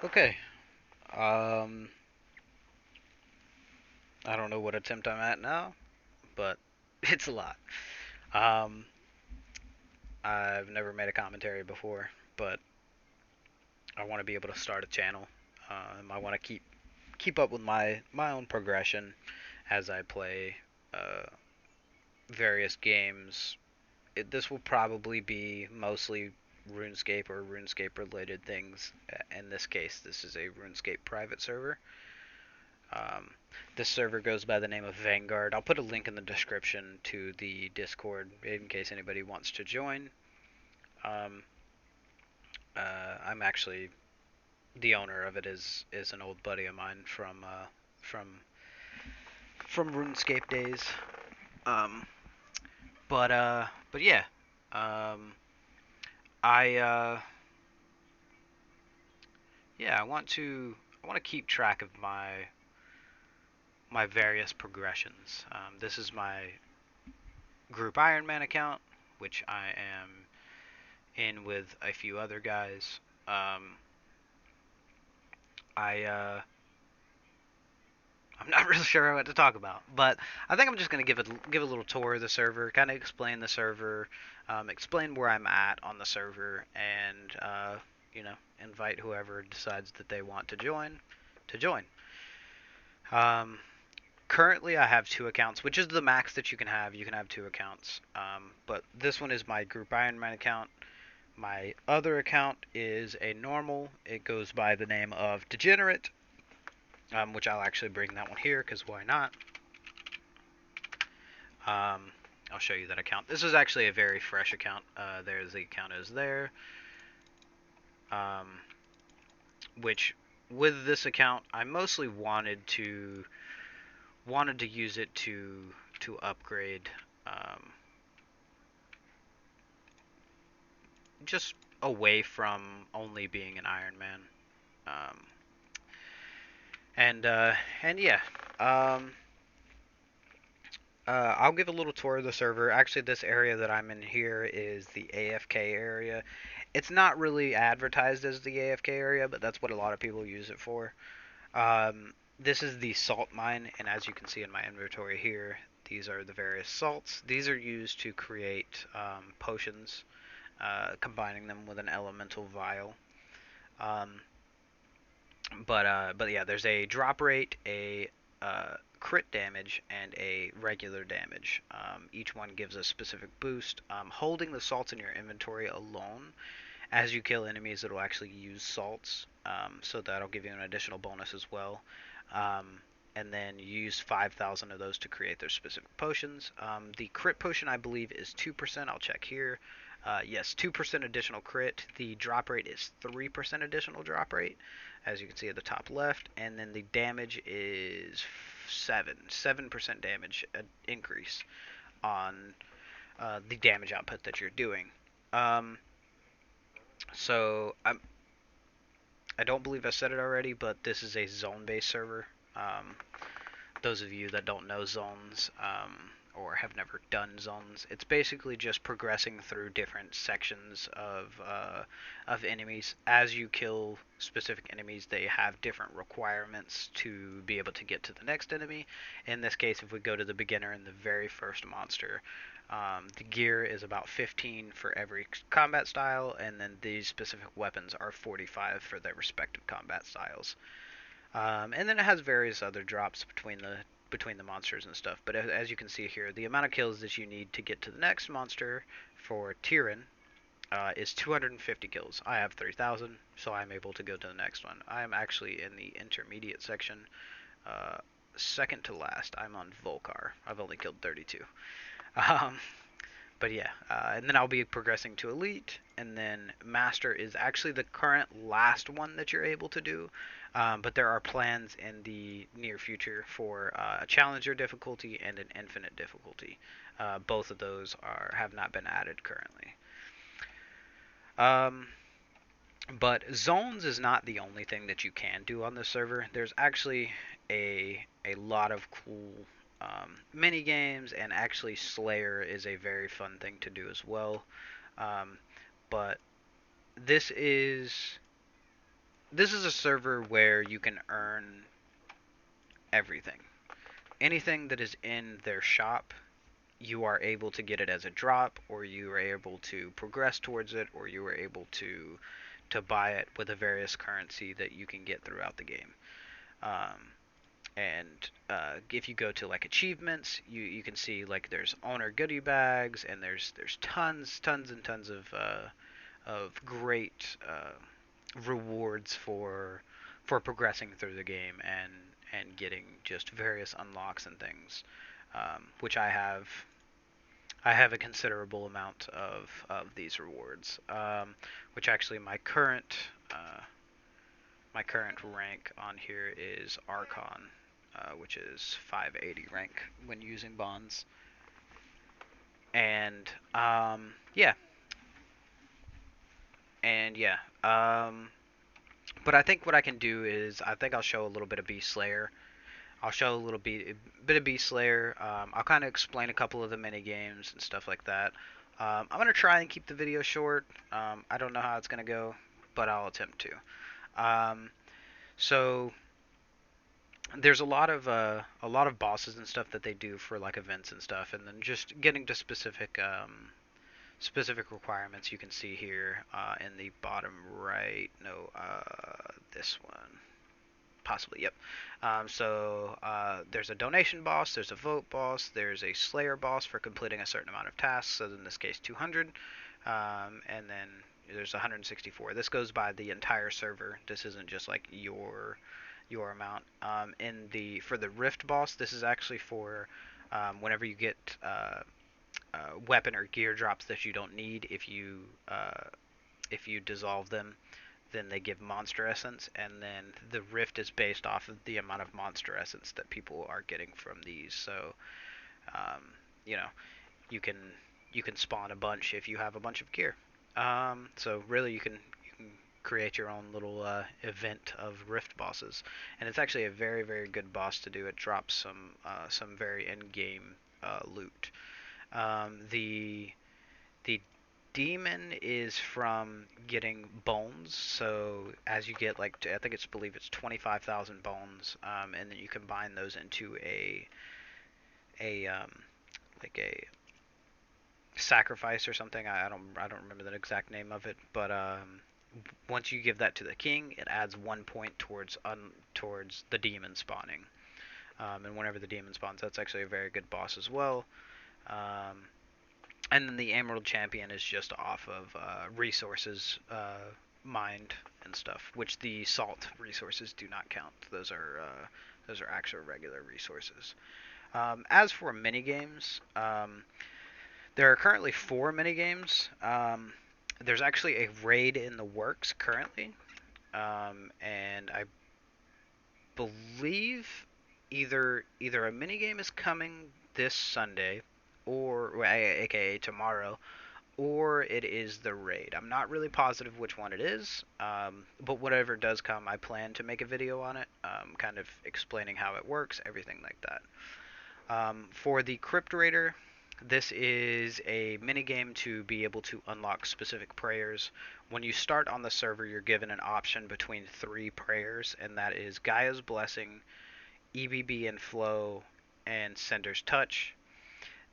Okay. Um, I don't know what attempt I'm at now, but it's a lot. Um, I've never made a commentary before, but I want to be able to start a channel. I want to keep up with my own progression as I play uh, various games. This will probably be mostly RuneScape or RuneScape related things. In this case, this is a RuneScape private server. Um, this server goes by the name of Vanguard. I'll put a link in the description to the Discord in case anybody wants to join. Um, I'm actually the owner of it is an old buddy of mine from from RuneScape days. Um, but yeah, um, I yeah I want to keep track of my various progressions. This is my group Iron Man account, which I am in with a few other guys. Um, I'm not really sure what to talk about, but I think I'm just gonna give a little tour of the server, kind of explain the server, explain where I'm at on the server, and invite whoever decides that they want to join to join. Um, Currently, I have two accounts, which is the max that you can have. You can have two accounts, but this one is my group Iron Man account. My other account is a normal. It goes by the name of Degenerate, which I'll actually bring that one here because why not? Um, I'll show you that account. This is actually a very fresh account. There's the account is there. Um, which with this account, I mostly wanted to use it to upgrade um, just away from only being an Iron Man. Um, and yeah, um, I'll give a little tour of the server. Actually, this area that I'm in here is the AFK area. It's not really advertised as the AFK area, but that's what a lot of people use it for. This is the salt mine, and as you can see in my inventory here, these are the various salts. These are used to create potions, combining them with an elemental vial. Um, but yeah, there's a drop rate, a crit damage, and a regular damage. Each one gives a specific boost. Holding the salts in your inventory alone, as you kill enemies, it'll actually use salts, so that'll give you an additional bonus as well. Um, and then you use 5,000 of those to create their specific potions. The crit potion, I believe, is 2%. I'll check here. Yes, 2% additional crit. The drop rate is 3% additional drop rate, as you can see at the top left. And then the damage is 7% damage increase on the damage output that you're doing. Um, I don't believe I said it already, but this is a zone-based server. Um, those of you that don't know zones or have never done zones, it's basically just progressing through different sections of enemies. As you kill specific enemies, they have different requirements to be able to get to the next enemy. In this case, if we go to the beginner and the very first monster, the gear is about 15 for every combat style, and then these specific weapons are 45 for their respective combat styles. And then it has various other drops between the monsters and stuff. But as you can see here, the amount of kills that you need to get to the next monster for Tyrann is 250 kills. I have 3,000, so I'm able to go to the next one. I am actually in the intermediate section, uh, second to last. I'm on Volcar. I've only killed 32. Um, but yeah, and then I'll be progressing to Elite, and then Master is actually the current last one that you're able to do. But there are plans in the near future for a Challenger difficulty and an Infinite difficulty. Both of those have not been added currently. Um, but zones is not the only thing that you can do on this server. There's actually a lot of cool mini games, and actually Slayer is a very fun thing to do as well. Um, but this is this is a server where you can earn everything. Anything that is in their shop, you are able to get it as a drop, or you are able to progress towards it, or you are able to buy it with a various currency that you can get throughout the game. And if you go to like achievements, you can see like there's owner goodie bags, and there's tons and tons of great rewards for progressing through the game and getting just various unlocks and things, which I have a considerable amount of these rewards, which actually my current rank on here is Archon, which is 580 rank when using bonds. And yeah, but I think what I can do is I think I'll show a little bit of Beast Slayer. I'll show a bit of Beast Slayer. I'll kind of explain a couple of the mini games and stuff like that. I'm gonna try and keep the video short. I don't know how it's gonna go, but I'll attempt to. So there's a lot of bosses and stuff that they do for like events and stuff, and then just getting to specific requirements you can see here in the bottom right. No, this one. Possibly, yep. There's a donation boss, there's a vote boss, there's a slayer boss for completing a certain amount of tasks, so in this case 200, and then there's 164. This goes by the entire server. This isn't just like your amount. For the rift boss, this is actually for whenever you get weapon or gear drops that you don't need. If you dissolve them, then they give monster essence, and then the rift is based off of the amount of monster essence that people are getting from these. So, you know, you can spawn a bunch if you have a bunch of gear. So really, you can create your own little event of rift bosses, and it's actually a very good boss to do. It drops some very end game loot. The demon is from getting bones. So as you get like I believe it's 25,000 bones, and then you combine those into a like a sacrifice or something. I don't remember the exact name of it, but once you give that to the king, it adds 1 point towards the demon spawning. And whenever the demon spawns, that's actually a very good boss as well. And then the Emerald Champion is just off of resources mined and stuff, which the salt resources do not count. Those are actual regular resources. As for minigames, there are currently 4 minigames. There's actually a raid in the works currently, and I believe either a minigame is coming this Sunday, or aka tomorrow, or it is the raid. I'm not really positive which one it is, but whatever does come, I plan to make a video on it, kind of explaining how it works, everything like that. For the Crypt Raider, this is a minigame to be able to unlock specific prayers. When you start on the server, you're given an option between 3 prayers, and that is Gaia's Blessing, EBB and Flow, and Sender's Touch.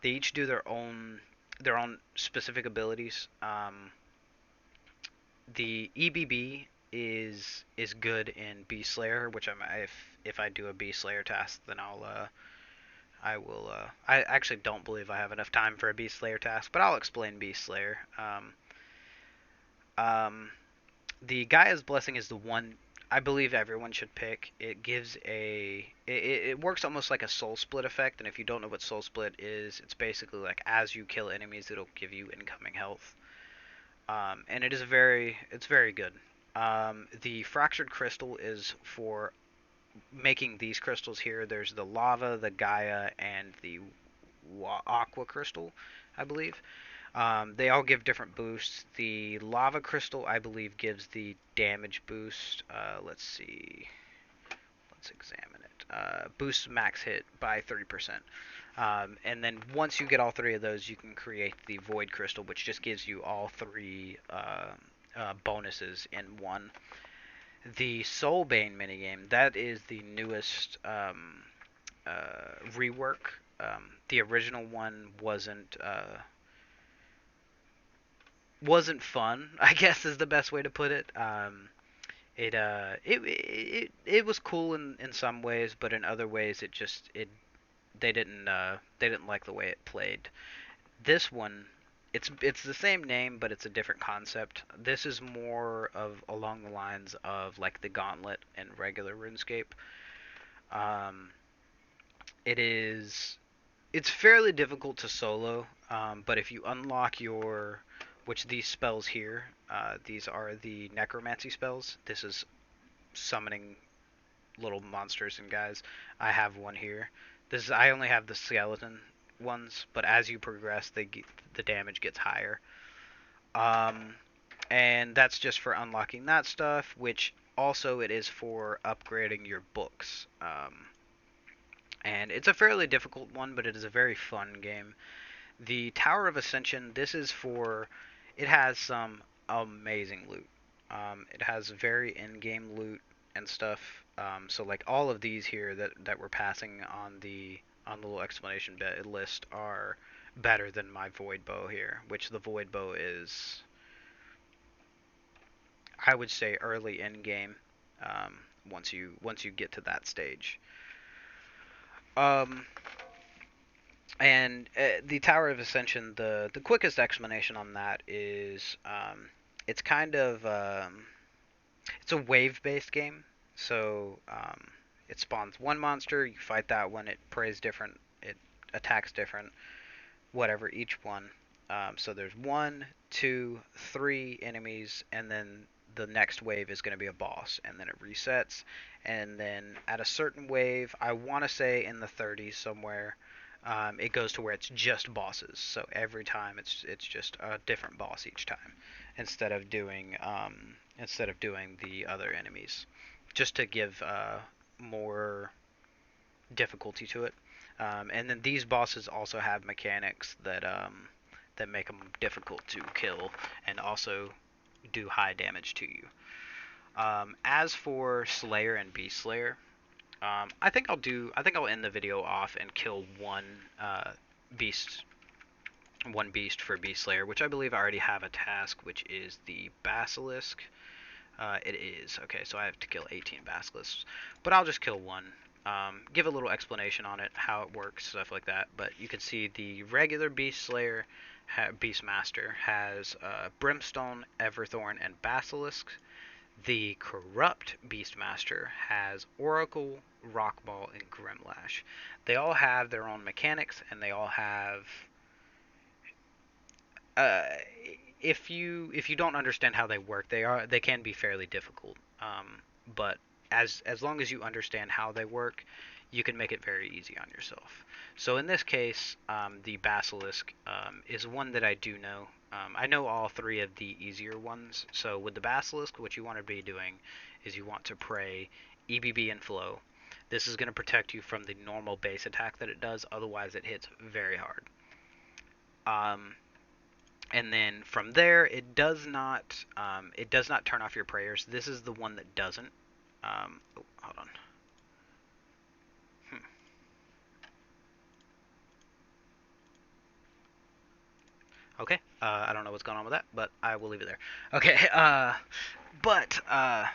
They each do their own specific abilities. The EBB is good in Beast Slayer, which if I do a Beast Slayer task, then I will. I actually don't believe I have enough time for a Beast Slayer task, but I'll explain Beast Slayer. The Gaia's Blessing is the one I believe everyone should pick. It gives it works almost like a soul split effect, and if you don't know what soul split is, it's basically like as you kill enemies, it'll give you incoming health. And it's very good. The Fractured Crystal is for making these crystals here. There's the Lava, the Gaia, and the Aqua Crystal, I believe. They all give different boosts. The Lava Crystal, I believe, gives the damage boost. Let's see. Let's examine it. Boosts max hit by 30%. And then once you get all 3 of those, you can create the Void Crystal, which just gives you all 3 bonuses in one. The Soulbane minigame, that is the newest rework. The original one wasn't fun, I guess is the best way to put it. It was cool in some ways, but in other ways it they didn't like the way it played. This one, it's the same name, but it's a different concept. This is more of along the lines of like the Gauntlet and regular RuneScape. Um, it's fairly difficult to solo, but if you unlock which these spells here, these are the necromancy spells. This is summoning little monsters and guys. I have one here. I only have the skeleton ones, but as you progress, the damage gets higher. And that's just for unlocking that stuff, which also it is for upgrading your books. And it's a fairly difficult one, but it is a very fun game. The Tower of Ascension, it has some amazing loot. It has very in-game loot and stuff. So like all of these here that we're passing on the little explanation list are better than my Void Bow here, which the Void Bow is, I would say, early in-game. Once you get to that stage. And the Tower of Ascension, the quickest explanation on that is it's kind of it's a wave-based game. So it spawns one monster, you fight that one, it prays different, it attacks different, whatever each one. So there's 1, 2, 3 enemies, and then the next wave is going to be a boss, and then it resets. And then at a certain wave, I want to say in the 30s somewhere, it goes to where it's just bosses. So every time it's just a different boss each time, instead of doing the other enemies, just to give more difficulty to it. And then these bosses also have mechanics that make them difficult to kill and also do high damage to you. As for Slayer and Beast Slayer, I think I'll end the video off and kill one beast for Beast Slayer, which I believe I already have a task, which is the Basilisk. It is. Okay, so I have to kill 18 basilisks, but I'll just kill one. Give a little explanation on it, how it works, stuff like that. But you can see the regular Beast Slayer, Beastmaster, has Brimstone, Everthorn, and Basilisk. The corrupt Beastmaster has Oracle, Rockball, and Grimlash. They all have their own mechanics, and they all have if you don't understand how they work, they can be fairly difficult. But as long as you understand how they work, you can make it very easy on yourself. So in this case, the Basilisk is one that I do know. I know all 3 of the easier ones. So with the Basilisk, what you want to be doing is you want to pray EBB and Flow. This is going to protect you from the normal base attack that it does. Otherwise, it hits very hard. And then from there, it does not turn off your prayers. This is the one that doesn't. Hold on. Okay, I don't know what's going on with that, but I will leave it there. Okay,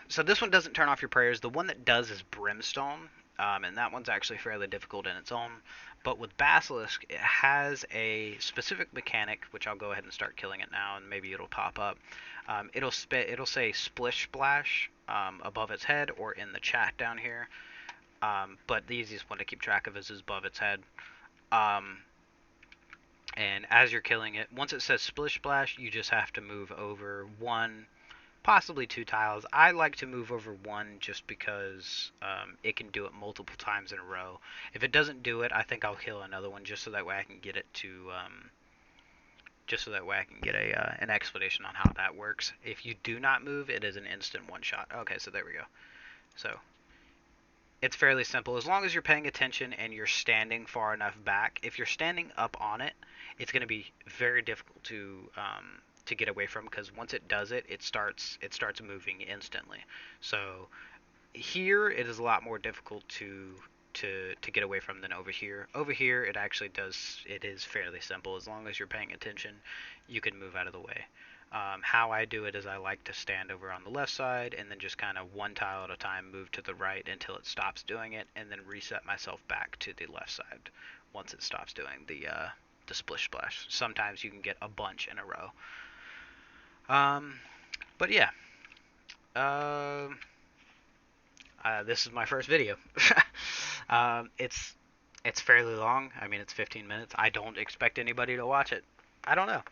so this one doesn't turn off your prayers. The one that does is Brimstone, and that one's actually fairly difficult in its own. But with Basilisk, it has a specific mechanic, which I'll go ahead and start killing it now, and maybe it'll pop up. It'll say Splish Splash above its head or in the chat down here. But the easiest one to keep track of is above its head. And as you're killing it, once it says Splish Splash, you just have to move over 1, possibly 2 tiles. I like to move over 1 just because it can do it multiple times in a row. If it doesn't do it, I think I'll kill another one just so that way I can get it to, an explanation on how that works. If you do not move, it is an instant one-shot. Okay, so there we go. So it's fairly simple. As long as you're paying attention and you're standing far enough back. If you're standing up on it, it's going to be very difficult to to get away from, because once it does it, it starts moving instantly. So here it is a lot more difficult to get away from than over here. Over here it actually does, it is fairly simple. As long as you're paying attention, you can move out of the way. How I do it is I like to stand over on the left side and then just kind of one tile at a time move to the right until it stops doing it, and then reset myself back to the left side once it stops doing the splish splash. Sometimes you can get a bunch in a row. But yeah, this is my first video. It's fairly long. I mean, it's 15 minutes. I don't expect anybody to watch it. I don't know.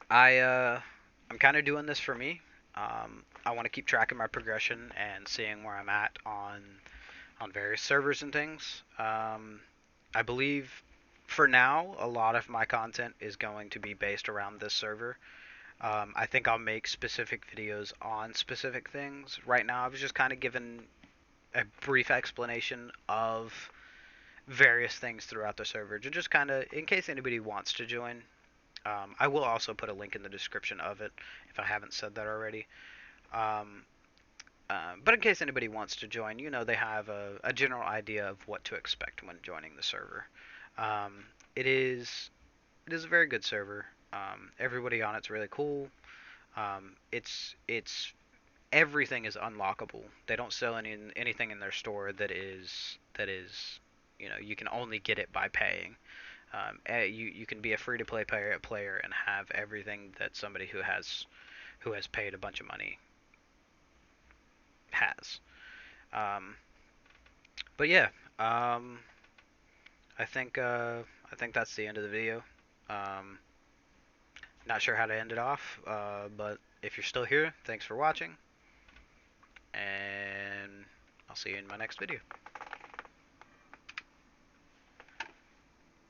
I'm kind of doing this for me. I want to keep track of my progression and seeing where I'm at on various servers and things. I believe for now a lot of my content is going to be based around this server. I think I'll make specific videos on specific things. Right now I was just kind of given a brief explanation of various things throughout the server, to just kind of, in case anybody wants to join. I will also put a link in the description of it if I haven't said that already. But in case anybody wants to join, you know, they have a general idea of what to expect when joining the server. It is a very good server. Everybody on it's really cool. It's everything is unlockable. They don't sell anything in their store that is you know, you can only get it by paying. You can be a free to play player and have everything that somebody who has paid a bunch of money has. But yeah, I think that's the end of the video. Not sure how to end it off, but if you're still here, thanks for watching, and I'll see you in my next video.